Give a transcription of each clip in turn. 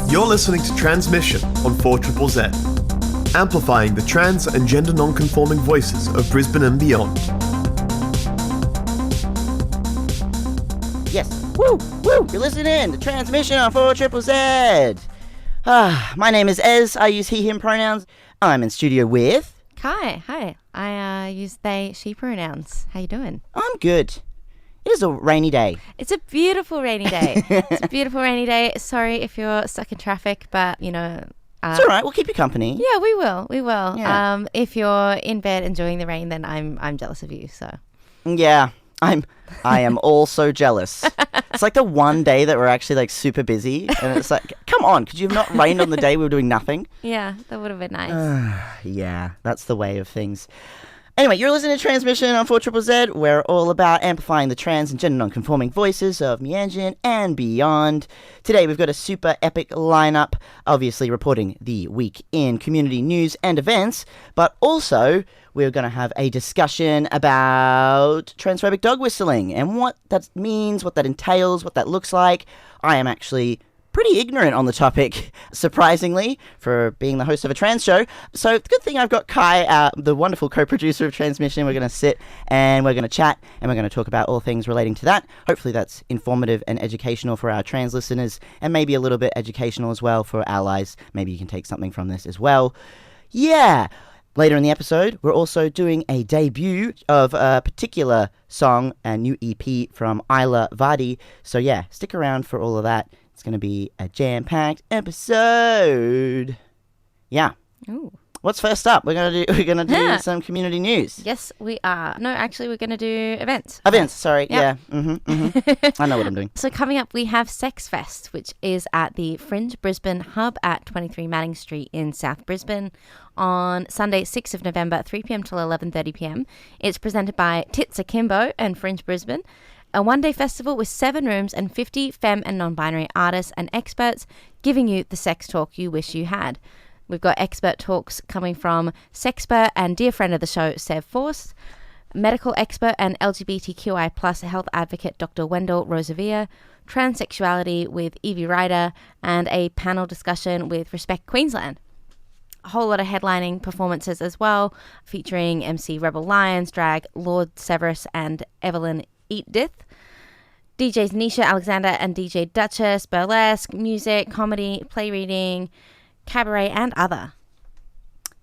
You're listening to Transmission on 4ZZZ, amplifying the trans and gender non-conforming voices of Brisbane and beyond. Yes. Woo! Woo! You're listening to Transmission on 4ZZZ. My name is Ez. I use he, him pronouns. I'm in studio with... Kai. Hi. I use they, she pronouns. How you doing? I'm good. It is a rainy day. It's a beautiful rainy day. It's a beautiful rainy day. Sorry if you're stuck in traffic, but, you know... it's all right. We'll keep you company. Yeah, we will. We will. Yeah. If you're in bed enjoying the rain, then I'm jealous of you, so... Yeah. I am also jealous. It's like the one day that we're actually like super busy, and it's like, come on, could you have not rained on the day we were doing nothing? Yeah, that would have been nice. Yeah, that's the way of things. Anyway, you're listening to Transmission on 4ZZZ. We're all about amplifying the trans and gender non-conforming voices of Meanjin and beyond. Today we've got a super epic lineup, obviously reporting the week in community news and events, but also we're going to have a discussion about transphobic dog whistling and what that means, what that entails, what that looks like. I am actually pretty ignorant on the topic, surprisingly, for being the host of a trans show. So the good thing I've got Kai, the wonderful co-producer of Transmission. We're going to sit and we're going to chat and we're going to talk about all things relating to that. Hopefully that's informative and educational for our trans listeners, and maybe a little bit educational as well for allies. Maybe you can take something from this as well. Yeah. Later in the episode, we're also doing a debut of a particular song, a new EP from Isla Vadee. So yeah, stick around for all of that. It's going to be a jam-packed episode. Yeah. Ooh. What's first up? We're gonna do some community news. Yes, we are. No, actually, we're going to do events. Events, sorry. Yep. Yeah. I know what I'm doing. So coming up, we have Sex Fest, which is at the Fringe Brisbane Hub at 23 Manning Street in South Brisbane on Sunday, 6th of November, 3 p.m. till 11:30 p.m. It's presented by Tits Akimbo and Fringe Brisbane. A one-day festival with 7 rooms and 50 femme and non-binary artists and experts giving you the sex talk you wish you had. We've got expert talks coming from sexpert and dear friend of the show, Sev Forst, medical expert and LGBTQI plus health advocate Dr. Wendell Rosavia, transsexuality with Evie Ryder, and a panel discussion with Respect Queensland. A whole lot of headlining performances as well, featuring MC Rebel Lions, Drag, Lord Severus, and Evelyn Eatdith. DJs Nisha Alexander and DJ Duchess, burlesque, music, comedy, play reading, cabaret, and other.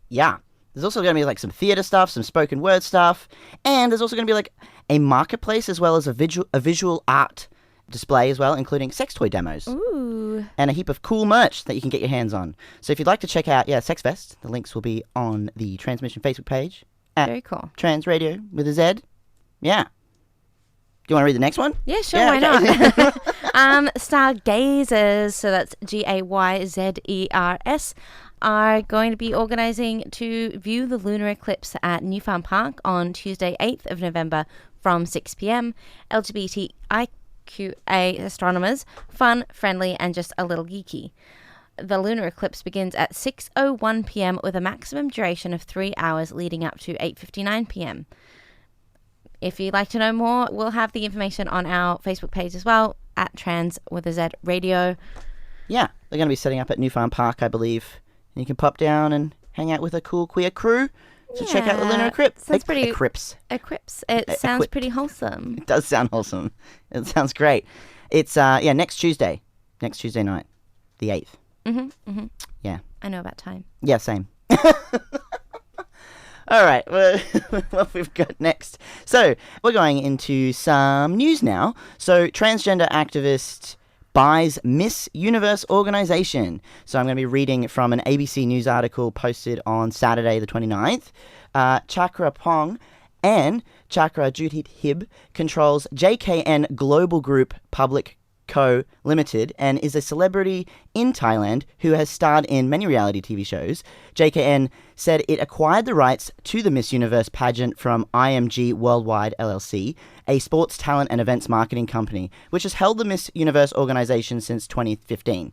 Yeah. There's also going to be like some theatre stuff, some spoken word stuff, and there's also going to be like a marketplace as well as a visual art display as well, including sex toy demos. Ooh. And a heap of cool merch that you can get your hands on. So if you'd like to check out, Sex Fest, the links will be on the Transmission Facebook page at Very cool. Trans Radio with a Z. Yeah. Do you want to read the next one? Yeah, sure, Yeah, why okay. not? Stargazers, so that's Gayzers, are going to be organising to view the lunar eclipse at New Farm Park on Tuesday, 8th of November from 6 p.m. LGBTIQA astronomers, fun, friendly, and just a little geeky. The lunar eclipse begins at 6:01 p.m. with a maximum duration of 3 hours leading up to 8:59 p.m. If you'd like to know more, we'll have the information on our Facebook page as well, at Trans with a Z Radio. Yeah, they're going to be setting up at New Farm Park, I believe. And you can pop down and hang out with a cool queer crew to check out the lunar eclipse. Sounds pretty... Eclipse. Eclipse. It sounds pretty wholesome. It does sound wholesome. It sounds great. It's, next Tuesday. Next Tuesday night. The 8th. Mm-hmm, mm-hmm. Yeah. I know about time. Yeah, same. All right, what we've got next. So, we're going into some news now. So, transgender activist buys Miss Universe organisation. So, I'm going to be reading from an ABC News article posted on Saturday the 29th. Chakra Pong and Chakra Judith Hib controls JKN Global Group Public Co. Limited and is a celebrity in Thailand who has starred in many reality TV shows. JKN said it acquired the rights to the Miss Universe pageant from IMG Worldwide LLC, a sports talent and events marketing company, which has held the Miss Universe organization since 2015.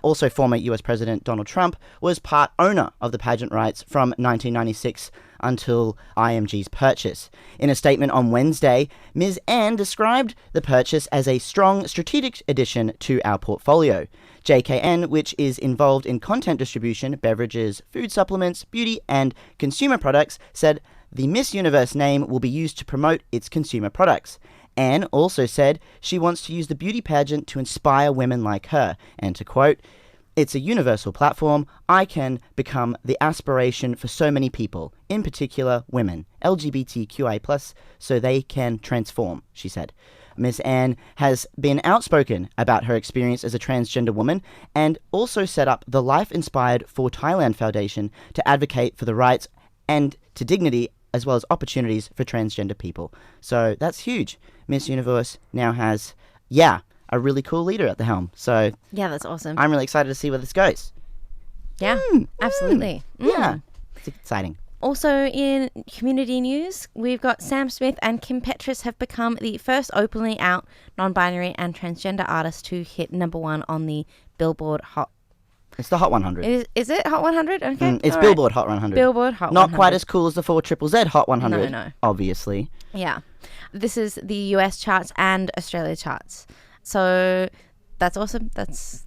Also, former US President Donald Trump was part owner of the pageant rights from 1996 until IMG's purchase. In a statement on Wednesday, Ms. Ann described the purchase as a strong strategic addition to our portfolio. JKN, which is involved in content distribution, beverages, food supplements, beauty, and consumer products, said the Miss Universe name will be used to promote its consumer products. Anne also said she wants to use the beauty pageant to inspire women like her, and to quote, "It's a universal platform. I can become the aspiration for so many people, in particular women, LGBTQI+, so they can transform," she said. Miss Anne has been outspoken about her experience as a transgender woman and also set up the Life Inspired for Thailand Foundation to advocate for the rights and to dignity as well as opportunities for transgender people. So that's huge. Miss Universe now has, a really cool leader at the helm. So Yeah, that's awesome. I'm really excited to see where this goes. Yeah, absolutely. Yeah, it's exciting. Also in community news, we've got Sam Smith and Kim Petras have become the first openly out non-binary and transgender artists to hit #1 on the Billboard Hot. It's the Hot 100. Is it Hot 100? Okay. It's all Billboard Hot 100. Billboard Hot Not 100. quite as cool as the 4ZZZ Hot 100. No. Obviously. Yeah. This is the US charts and Australia charts. So that's awesome. That's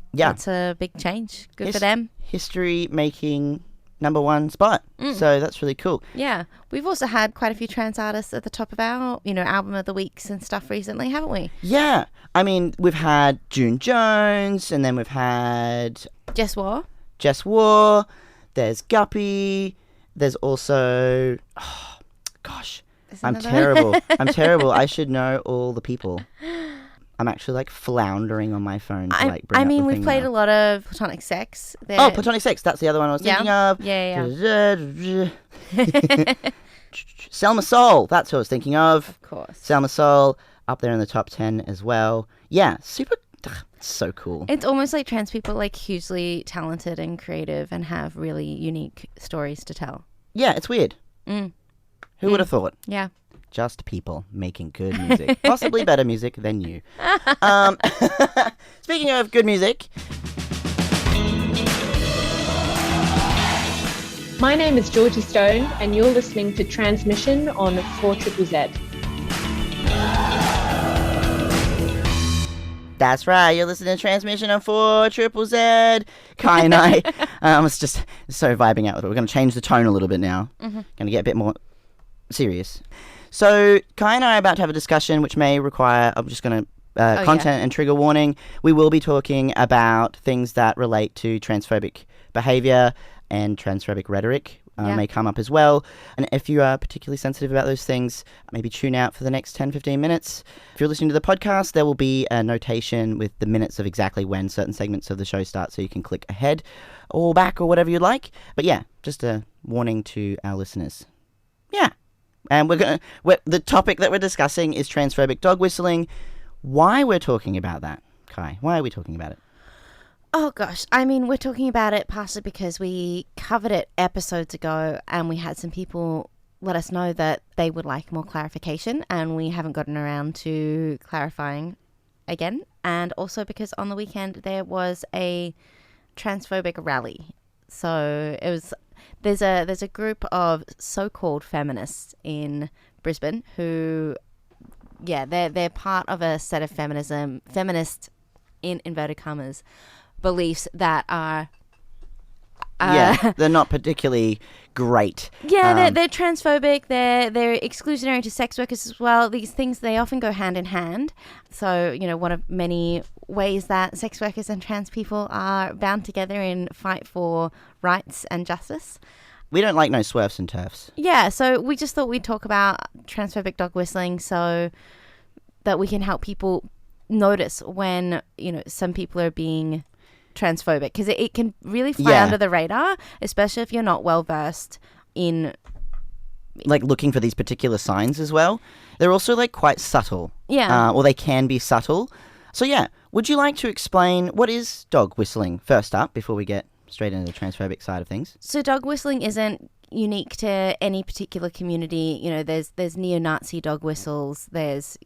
a big change. Good for them. History making #1 spot. So that's really cool. Yeah. We've also had quite a few trans artists at the top of our, album of the weeks and stuff recently, haven't we? Yeah. I mean, we've had June Jones, and then we've had Jess War. There's Guppy. There's also, I'm another terrible. I'm terrible. I should know all the people. I'm actually like floundering on my phone to like bring up the we've thing played now. a lot of Platonic Sex. Oh, Platonic Sex. That's the other one I was thinking of. Yeah. Selma Soul. That's who I was thinking of. Of course. Selma Soul up there in the top 10 as well. Yeah, super. So cool. It's almost like trans people are like hugely talented and creative and have really unique stories to tell. Yeah, it's weird. Who would have thought? Yeah. Just people making good music. Possibly better music than you. Speaking of good music. My name is Georgie Stone, and you're listening to Transmission on 4ZZZ. That's right, you're listening to Transmission on 4ZZZ. Kai and I was just so vibing out with it. We're going to change the tone a little bit now. Going to get a bit more serious. So Kai and I are about to have a discussion which may require, I'm just going to, content and trigger warning. We will be talking about things that relate to transphobic behaviour and transphobic rhetoric. May come up as well. And if you are particularly sensitive about those things, maybe tune out for the next 10-15 minutes. If you're listening to the podcast, there will be a notation with the minutes of exactly when certain segments of the show start, so you can click ahead or back or whatever you'd like. But yeah, just a warning to our listeners. Yeah. And the topic that we're discussing is transphobic dog whistling. Why we're talking about that, Kai? Why are we talking about it? Oh gosh, we're talking about it partially because we covered it episodes ago and we had some people let us know that they would like more clarification and we haven't gotten around to clarifying again. And also because on the weekend there was a transphobic rally. So there's a group of so-called feminists in Brisbane who, they're part of a set of feminist in inverted commas, beliefs that are they're not particularly great. They're transphobic, they're exclusionary to sex workers as well. These things, they often go hand in hand. So, one of many ways that sex workers and trans people are bound together in fight for rights and justice. We don't like no swerfs and turfs. Yeah, so we just thought we'd talk about transphobic dog whistling so that we can help people notice when, some people are being transphobic, because it can really fly under the radar, especially if you're not well versed in like looking for these particular signs as well. They're also like quite subtle. Or they can be subtle. So would you like to explain what is dog whistling first up before we get straight into the transphobic side of things? So dog whistling isn't unique to any particular community. There's neo-Nazi dog whistles. There's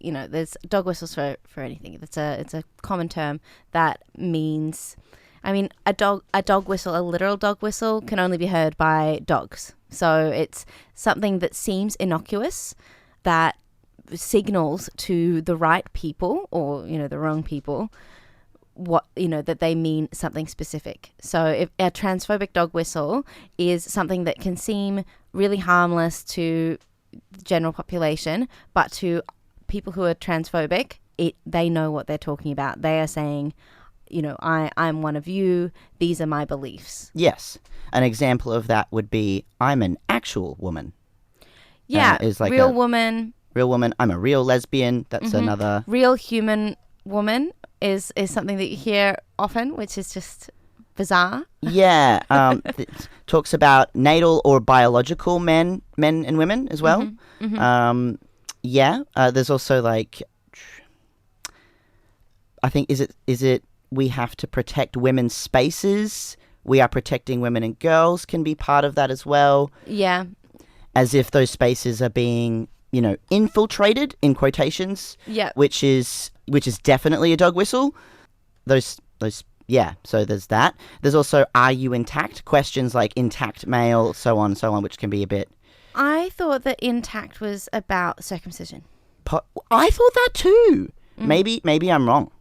dog whistles for anything. It's a common term that means, I mean, a dog whistle, a literal dog whistle, can only be heard by dogs. So it's something that seems innocuous, that signals to the right people or, the wrong people, that they mean something specific. So if a transphobic dog whistle is something that can seem really harmless to the general population, but to people who are transphobic, they know what they're talking about. They are saying, I'm one of you. These are my beliefs. Yes. An example of that would be, I'm an actual woman. Yeah. Is like real woman. Real woman. I'm a real lesbian. That's another. Real human woman is something that you hear often, which is just bizarre. Yeah. It talks about natal or biological men and women as well. Yeah. There's also like, I think, is it we have to protect women's spaces. We are protecting women and girls can be part of that as well. Yeah. As if those spaces are being, infiltrated in quotations. Yeah. Which is definitely a dog whistle. Those yeah, so there's that. There's also, are you intact? Questions like intact male, so on and so on, which can be a bit. I thought that intact was about circumcision. I thought that too. Maybe I'm wrong.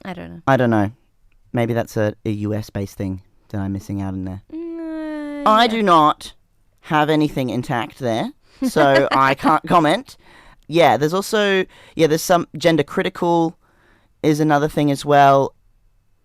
I don't know. I don't know. Maybe that's a US-based thing that I'm missing out in there. I do not have anything intact there, so I can't comment. Yeah, there's also, there's some gender critical is another thing as well.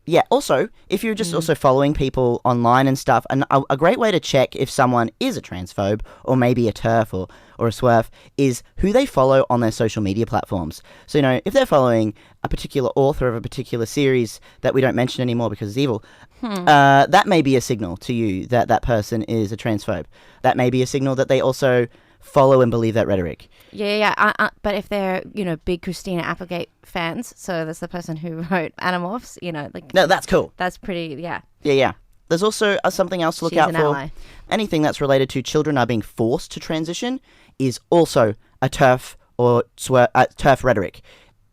Yeah, also, if you're just also following people online and stuff, a great way to check if someone is a transphobe or maybe a TERF or a SWERF is who they follow on their social media platforms. So, if they're following a particular author of a particular series that we don't mention anymore because it's evil, that may be a signal to you that that person is a transphobe. That may be a signal that they also follow and believe that rhetoric. Yeah. But if they're, big Christina Applegate fans, so that's the person who wrote Animorphs, No, that's cool. That's pretty, yeah. Yeah. There's also something else to look out for. Ally. Anything that's related to children are being forced to transition is also a TERF or TERF rhetoric.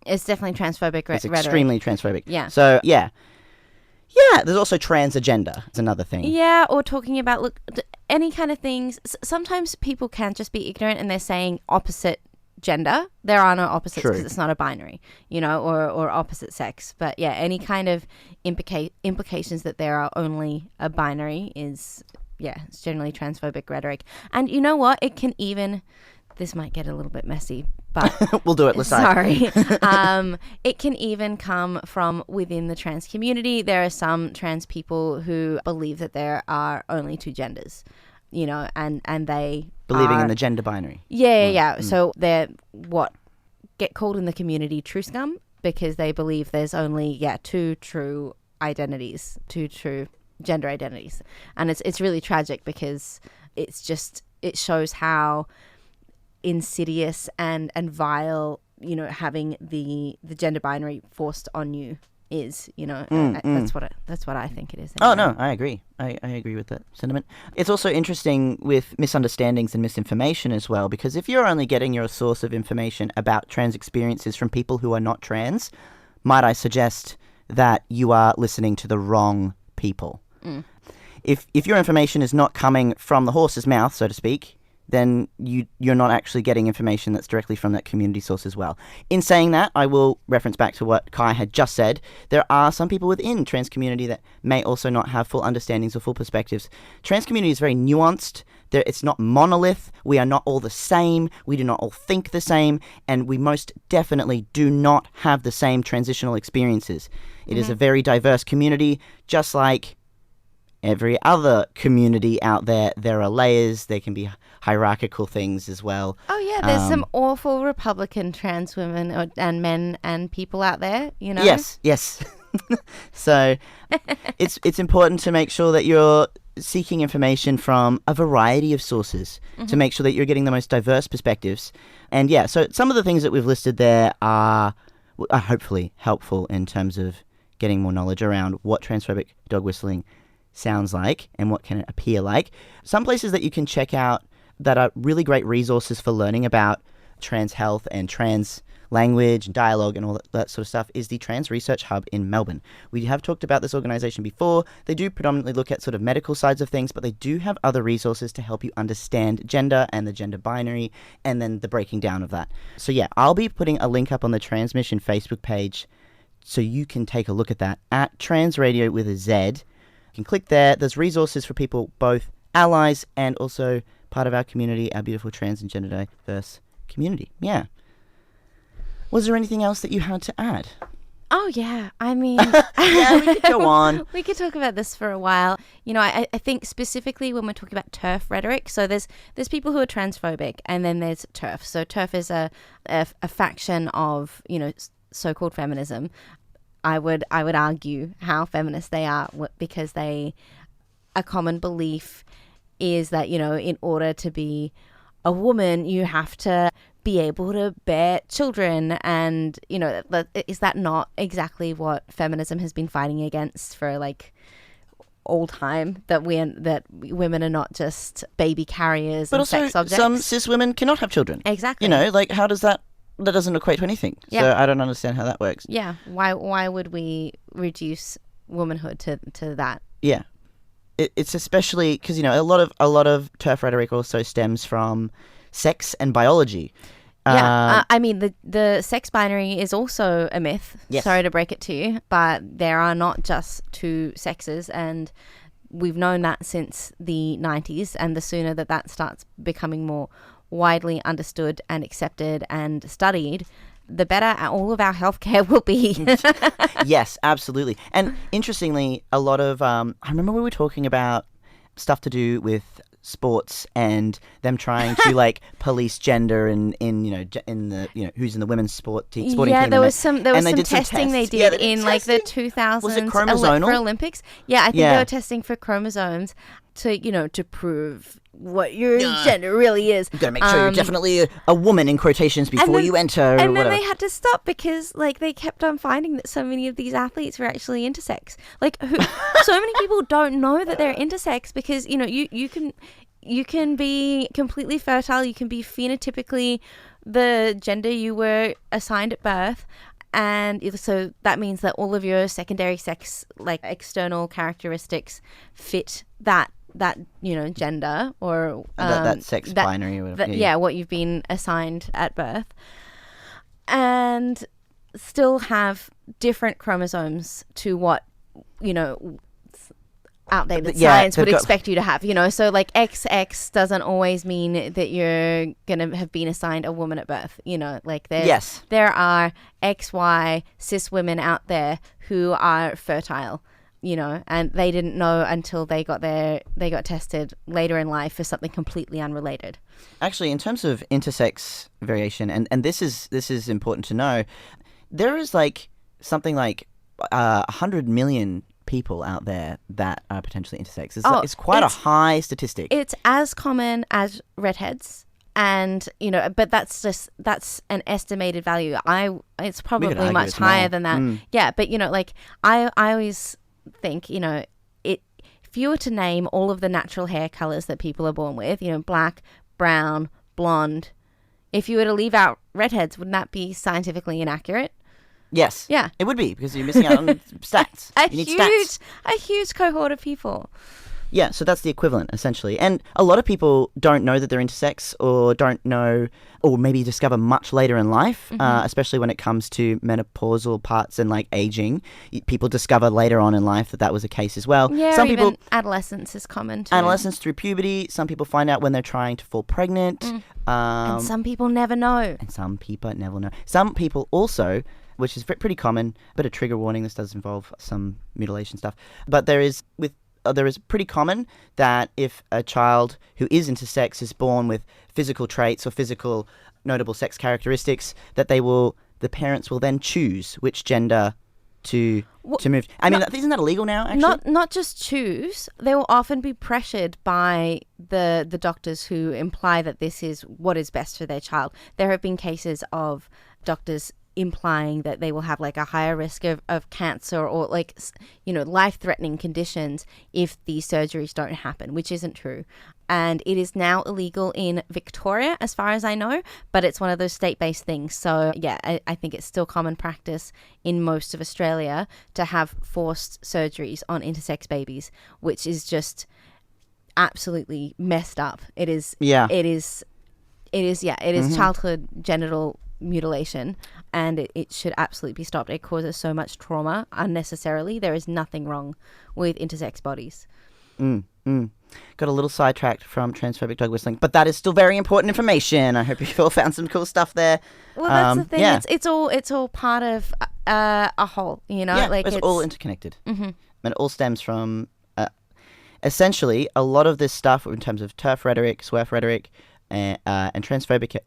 It's definitely transphobic rhetoric. It's extremely transphobic. Yeah. So, yeah. Yeah, there's also trans agenda. It's another thing. Yeah, or talking about, any kind of things. Sometimes people can just be ignorant and they're saying opposite gender. There are no opposites because it's not a binary, or opposite sex. But yeah, any kind of implications that there are only a binary is, it's generally transphobic rhetoric. And you know what? It can even, this might get a little bit messy, but we'll do it. Sorry. It can even come from within the trans community. There are some trans people who believe that there are only two genders, and they believing in the gender binary. Yeah. So they're get called in the community true scum because they believe there's only two true identities, two true gender identities, and it's really tragic because it shows how insidious and vile having the gender binary forced on you is. That's what I think it is anyway. Oh no, I agree. I agree with that sentiment. It's also interesting with misunderstandings and misinformation as well, because if you're only getting your source of information about trans experiences from people who are not trans, might I suggest that you are listening to the wrong people. If your information is not coming from the horse's mouth, so to speak, then you're not actually getting information that's directly from that community source as well. In saying that, I will reference back to what Kai had just said. There are some people within trans community that may also not have full understandings or full perspectives. Trans community is very nuanced. It's not monolith. We are not all the same. We do not all think the same. And we most definitely do not have the same transitional experiences. It is a very diverse community, just like every other community out there. There are layers. There can be hierarchical things as well. Oh yeah, there's some awful Republican trans women and men and people out there, Yes. So it's important to make sure that you're seeking information from a variety of sources to make sure that you're getting the most diverse perspectives. And yeah, so some of the things that we've listed there are hopefully helpful in terms of getting more knowledge around what transphobic dog whistling sounds like and what can it appear like. Some places that you can check out that are really great resources for learning about trans health and trans language and dialogue and all that sort of stuff is the Trans Research Hub in Melbourne. We have talked about this organisation before. They do predominantly look at sort of medical sides of things, but they do have other resources to help you understand gender and the gender binary and then the breaking down of that. So yeah, I'll be putting a link up on the Transmission Facebook page so you can take a look at that at Trans Radio with a Z. You can click there. There's resources for people, both allies and also part of our community, our beautiful trans and gender diverse community. Yeah. Was there anything else that you had to add? Oh, yeah. I mean... Yeah, we could go on. We could talk about this for a while. You know, I think specifically when we're talking about TERF rhetoric, so there's people who are transphobic, and then there's TERF. So TERF is a faction of, you know, so-called feminism. I would argue how feminist they are because a common belief is that, you know, in order to be a woman, you have to be able to bear children. And, you know, is that not exactly what feminism has been fighting against for like all time? That women are not just baby carriers but and also sex objects. some cis women cannot have children. Exactly. You know, like how does that doesn't equate to anything. Yeah. So I don't understand how that works. Yeah. Why would we reduce womanhood to that? Yeah. It's especially because, you know, a lot of TERF rhetoric also stems from sex and biology. Yeah, I mean, the sex binary is also a myth. Yes. Sorry to break it to you, but there are not just two sexes, and we've known that since the 90s, and the sooner that starts becoming more widely understood and accepted and studied, the better all of our healthcare will be. Yes, absolutely. And interestingly, a lot of I remember we were talking about stuff to do with sports and them trying to like police gender in the who's in the women's sporting team. Yeah, there was some some testing they tests. did Yeah, they did in like the testing. 2000s Was it chromosomal? for Olympics. Yeah, I think Yeah. they were testing for chromosomes to prove what your gender really is. You've got to make sure you're definitely a woman in quotations before you enter. Or And then whatever. they had to stop because like they kept on finding that so many of these athletes were actually intersex. Like so many people don't know that they're intersex because, you know, you can be completely fertile, you can be phenotypically the gender you were assigned at birth, and so that means that all of your secondary sex, like external characteristics, fit that you know, gender or that sex binary or whatever. Yeah, what you've been assigned at birth, and still have different chromosomes to what, you know, outdated science would expect you to have, you know. So like XX doesn't always mean that you're gonna have been assigned a woman at birth, you know. Like there are XY cis women out there who are fertile, you know, and they didn't know until they got tested later in life for something completely unrelated. Actually, in terms of intersex variation, and this is important to know, there is like something like 100 million people out there that are potentially intersex. It's quite a high statistic. It's as common as redheads. And, you know, but that's an estimated value. It's probably much higher than that. Yeah, but, you know, like I always think, you know, if you were to name all of the natural hair colors that people are born with, you know, black, brown, blonde, if you were to leave out redheads, wouldn't that be scientifically inaccurate? Yes. Yeah. It would be, because you're missing out on stats. You need stats. A huge cohort of people. Yeah, so that's the equivalent, essentially. And a lot of people don't know that they're intersex, or don't know, or maybe discover much later in life, especially when it comes to menopausal parts and like aging. People discover later on in life that was the case as well. Yeah, some even people, adolescence is common too. Adolescence through puberty. Some people find out when they're trying to fall pregnant. And some people never know. Some people also, which is pretty common, but a trigger warning, this does involve some mutilation stuff. But there is pretty common that if a child who is intersex is born with physical traits or physical notable sex characteristics, that the parents will then choose which gender to move. I mean, isn't that illegal now, actually? Not just choose. They will often be pressured by the doctors who imply that this is what is best for their child. There have been cases of doctors implying that they will have like a higher risk of cancer or like, you know, life-threatening conditions if these surgeries don't happen, which isn't true. And it is now illegal in Victoria, as far as I know, but it's one of those state-based things. So yeah, I think it's still common practice in most of Australia to have forced surgeries on intersex babies, which is just absolutely messed up. It is childhood genital mutilation, and it should absolutely be stopped. It causes so much trauma unnecessarily. There is nothing wrong with intersex bodies. Got a little sidetracked from transphobic dog whistling, but that is still very important information. I hope you all found some cool stuff there. Well, that's the thing. Yeah. It's all part of a whole, you know? Yeah, like it's all interconnected. Mm-hmm. And it all stems from, essentially, a lot of this stuff in terms of TERF rhetoric, SWERF rhetoric, and transphobic,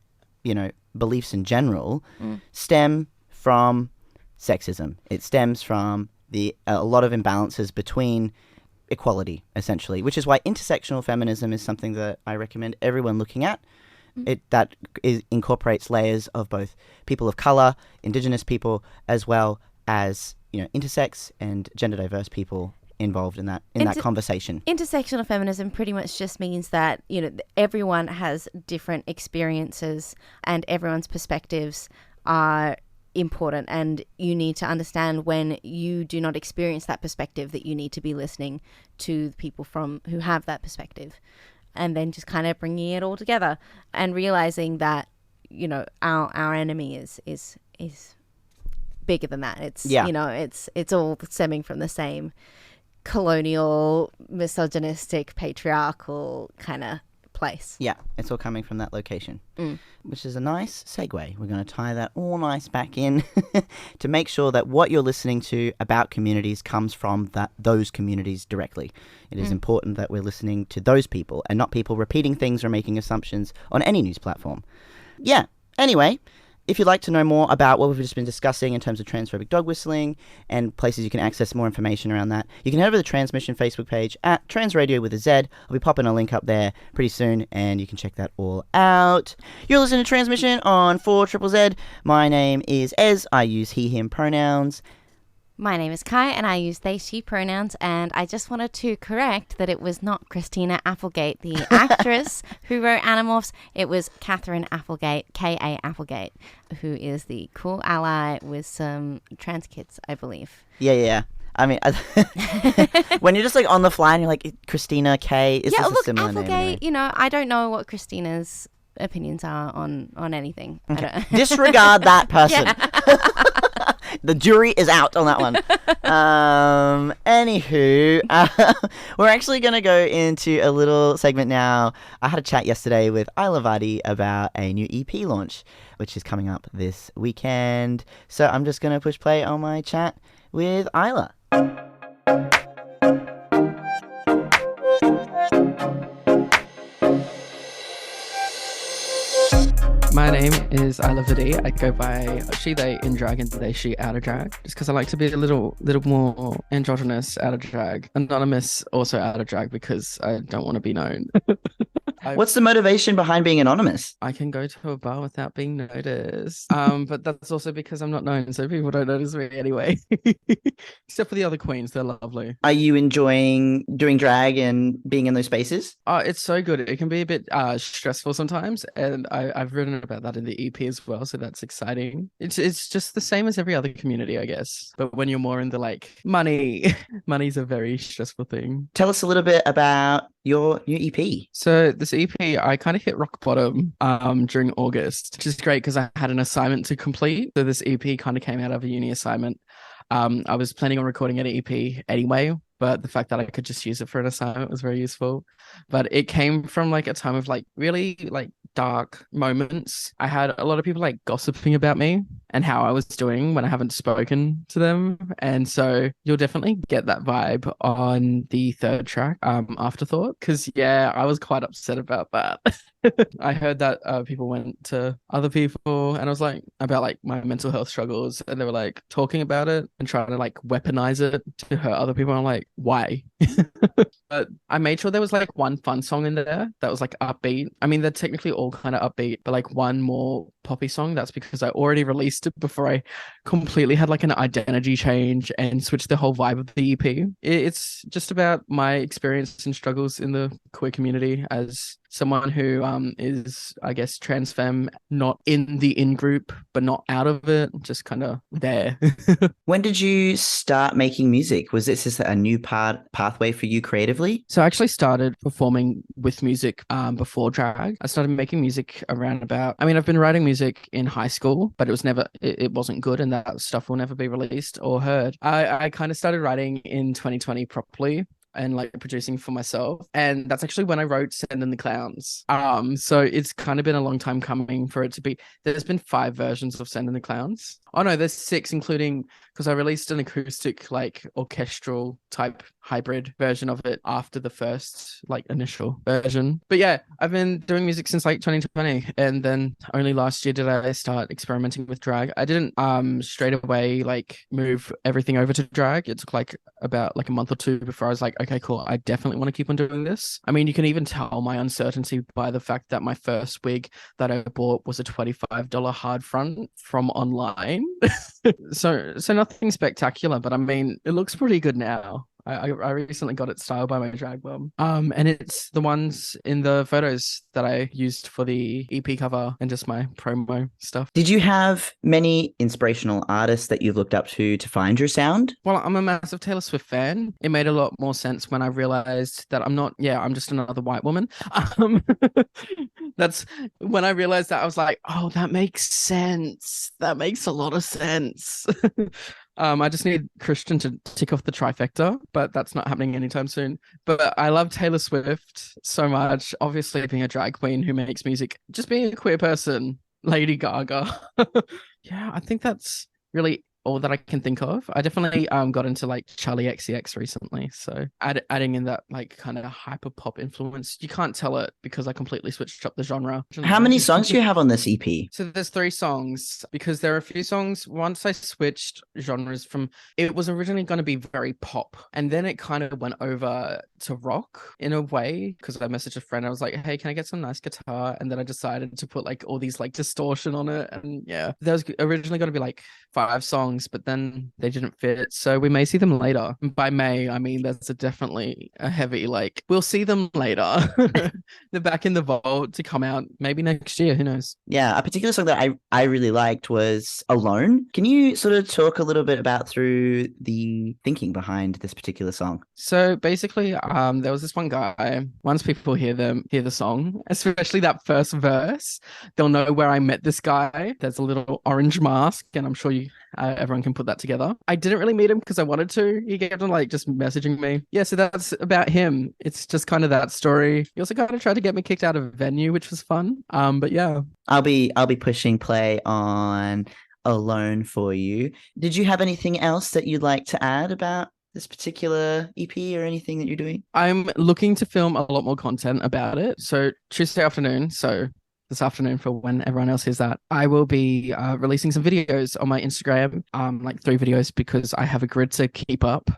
you know, beliefs in general, stem from sexism. It stems from a lot of imbalances between equality, essentially, which is why intersectional feminism is something that I recommend everyone looking at. That incorporates layers of both people of color, Indigenous people, as well as, you know, intersex and gender diverse people involved in that conversation. Intersectional feminism pretty much just means that, you know, everyone has different experiences and everyone's perspectives are important, and you need to understand when you do not experience that perspective that you need to be listening to the people who have that perspective, and then just kind of bringing it all together and realizing that, you know, our enemy is bigger than that. It's you know, it's all stemming from the same colonial, misogynistic, patriarchal kind of place. Yeah, it's all coming from that location, which is a nice segue. We're going to tie that all nice back in to make sure that what you're listening to about communities comes from those communities directly. It is important that we're listening to those people and not people repeating things or making assumptions on any news platform. Yeah, anyway, if you'd like to know more about what we've just been discussing in terms of transphobic dog whistling and places you can access more information around that, you can head over to the Transmission Facebook page at Trans Radio with a Z. I'll be popping a link up there pretty soon, and you can check that all out. You're listening to Transmission on 4ZZZ. My name is Ez. I use he, him pronouns. My name is Kai, and I use they, she pronouns, and I just wanted to correct that it was not Christina Applegate, the actress, who wrote Animorphs. It was Catherine Applegate, K.A. Applegate, who is the cool ally with some trans kids, I believe. Yeah. I mean, when you're just like on the fly and you're like, Christina K, is this a similar Applegate, name? Anyway? You know, I don't know what Christina's opinions are on anything. Okay. Disregard that person. The jury is out on that one. Anywho, we're actually going to go into a little segment now. I had a chat yesterday with Isla Vadee about a new EP launch, which is coming up this weekend. So I'm just going to push play on my chat with Isla. My name is Isla Vadee. I go by she, they in drag and they, she out of drag. Just because I like to be a little more androgynous out of drag. Anonymous also out of drag because I don't want to be known. What's the motivation behind being anonymous? I can go to a bar without being noticed. But that's also because I'm not known, so people don't notice me anyway. Except for the other queens, they're lovely. Are you enjoying doing drag and being in those spaces? It's so good. It can be a bit stressful sometimes, and I've written about that in the EP as well, so that's exciting. It's just the same as every other community, I guess. But when you're more in the like money's a very stressful thing. Tell us a little bit about your new EP. So this EP, I kind of hit rock bottom during August, which is great because I had an assignment to complete. So this EP kind of came out of a uni assignment. I was planning on recording an EP anyway, but the fact that I could just use it for an assignment was very useful. But it came from like a time of like really like dark moments. I had a lot of people like gossiping about me and how I was doing when I haven't spoken to them. And so you'll definitely get that vibe on the third track, Afterthought, because yeah, I was quite upset about that. I heard that people went to other people and I was like about like my mental health struggles, and they were like talking about it and trying to like weaponize it to hurt other people. I'm like, why? But I made sure there was like one fun song in there that was like upbeat. I mean, they're technically all kind of upbeat, but like one more poppy song. That's because I already released it before I completely had like an identity change and switched the whole vibe of the EP. It's just about my experience and struggles in the queer community as someone who is, I guess, trans femme, not in the in group, but not out of it, just kind of there. When did you start making music? Was this just a new pathway for you creatively? So I actually started performing with music before drag. I started making music around about, I mean, I've been writing music in high school, but it wasn't good, and that stuff will never be released or heard. I kind of started writing in 2020 properly, and like producing for myself, and that's actually when I wrote Send in the Clowns. So it's kind of been a long time coming for it to be. There's been 5 versions of Send in the Clowns. Oh no, there's 6, including because I released an acoustic, like orchestral type hybrid version of it after the first like initial version. But yeah, I've been doing music since like 2020, and then only last year did I start experimenting with drag. I didn't straight away like move everything over to drag. It took like about like a month or 2 before I was like, okay, cool, I definitely want to keep on doing this. I mean, you can even tell my uncertainty by the fact that my first wig that I bought was a $25 hard front from online. so nothing spectacular, but I mean, it looks pretty good now. I recently got it styled by my drag mom. And it's the ones in the photos that I used for the EP cover and just my promo stuff. Did you have many inspirational artists that you've looked up to find your sound? Well, I'm a massive Taylor Swift fan. It made a lot more sense when I realized that I'm just another white woman. That's when I realized that I was like, oh, that makes sense. That makes a lot of sense. I just need Christian to tick off the trifecta, but that's not happening anytime soon. But I love Taylor Swift so much. Obviously, being a drag queen who makes music, just being a queer person, Lady Gaga. Yeah, I think that's really all that I can think of. I definitely got into like Charlie XCX recently, so adding in that like kind of hyper pop influence. You can't tell it because I completely switched up the genre. How many songs do you have on this EP? So there's 3 songs because there are a few songs. Once I switched genres from, it was originally going to be very pop, and then it kind of went over to rock in a way because I messaged a friend. I was like, hey, can I get some nice guitar? And then I decided to put like all these like distortion on it, and yeah, there was originally going to be like 5 songs, but then they didn't fit, so we may see them later. By may, I mean there's definitely a heavy like we'll see them later. They're back in the vault to come out maybe next year, who knows. Yeah, a particular song that I really liked was Alone. Can you sort of talk a little bit about through the thinking behind this particular song? So basically there was this one guy, once people hear the song, especially that first verse, they'll know where I met this guy. There's a little orange mask, and I'm sure everyone can put that together. I didn't really meet him because I wanted to. He kept on like just messaging me. Yeah, so that's about him. It's just kind of that story. He also kind of tried to get me kicked out of a venue, which was fun. But yeah. I'll be pushing play on Alone for you. Did you have anything else that you'd like to add about this particular EP or anything that you're doing? I'm looking to film a lot more content about it. So Tuesday afternoon, so this afternoon for when everyone else hears that, I will be releasing some videos on my Instagram, like 3 videos because I have a grid to keep up,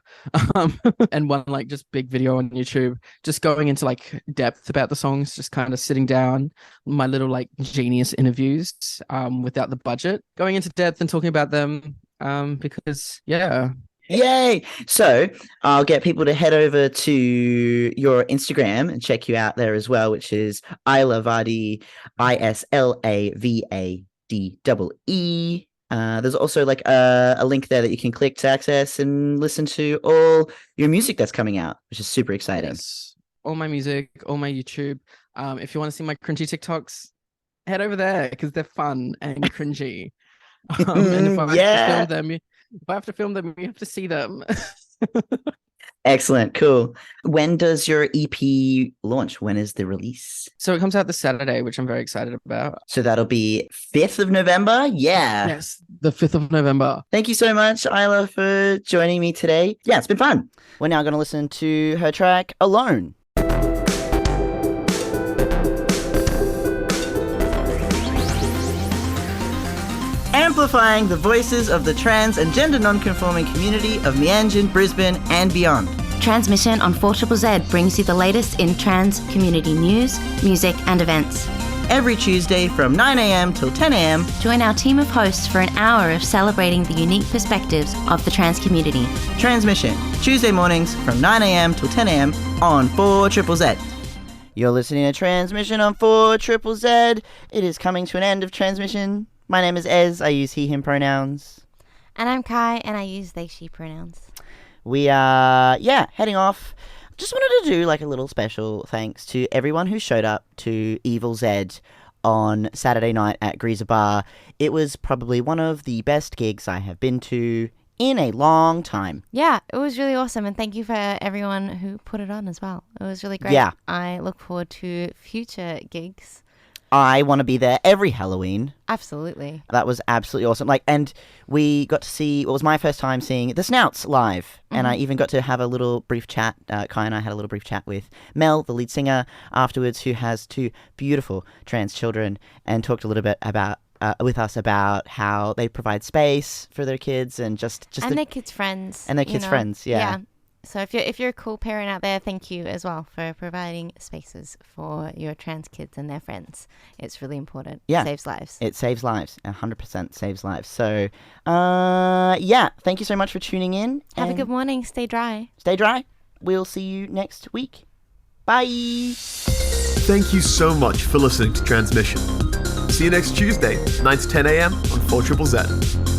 and one like just big video on YouTube, just going into like depth about the songs, just kind of sitting down, my little like genius interviews without the budget, going into depth and talking about them because yeah. Yay! So I'll get people to head over to your Instagram and check you out there as well, which is Isla Vadee, ISLAVADEE. There's also like a link there that you can click to access and listen to all your music that's coming out, which is super exciting. Yes. All my music, all my YouTube. If you want to see my cringy TikToks, head over there because they're fun and cringy. And if I have to film them, you have to see them. Excellent. Cool. When does your EP launch? When is the release? So it comes out this Saturday, which I'm very excited about. So that'll be 5th of November? Yeah. Yes, the 5th of November. Thank you so much, Isla, for joining me today. Yeah, it's been fun. We're now going to listen to her track, Alone. Amplifying the voices of the trans and gender non-conforming community of Mianjin, Brisbane and beyond. Transmission on 4ZZZ brings you the latest in trans community news, music and events. every Tuesday from 9 a.m. till 10 a.m. Join our team of hosts for an hour of celebrating the unique perspectives of the trans community. Transmission, Tuesday mornings from 9 a.m. till 10 a.m. on 4ZZZ. You're listening to Transmission on 4ZZZ. It is coming to an end of transmission. My name is Ez. I use he, him pronouns. And I'm Kai, and I use they, she pronouns. We are, heading off. Just wanted to do like a little special thanks to everyone who showed up to Evil Zed on Saturday night at Greaser Bar. It was probably one of the best gigs I have been to in a long time. Yeah, it was really awesome, and thank you for everyone who put it on as well. It was really great. Yeah. I look forward to future gigs. I want to be there every Halloween. Absolutely. That was absolutely awesome. And we got to see, it was my first time seeing the Snouts live. And I even got to have a little brief chat. Kai and I had a little brief chat with Mel, the lead singer, afterwards, who has 2 beautiful trans children, and talked a little bit about with us about how they provide space for their kids and just their kids' friends. And their kids' friends, yeah. So if you're a cool parent out there, thank you as well for providing spaces for your trans kids and their friends. It's really important. Yeah. It saves lives. It saves lives. 100% saves lives. So, thank you so much for tuning in. Have a good morning. Stay dry. Stay dry. We'll see you next week. Bye. Thank you so much for listening to Transmission. See you next Tuesday, 9 to 10 a.m. on 4ZZZ.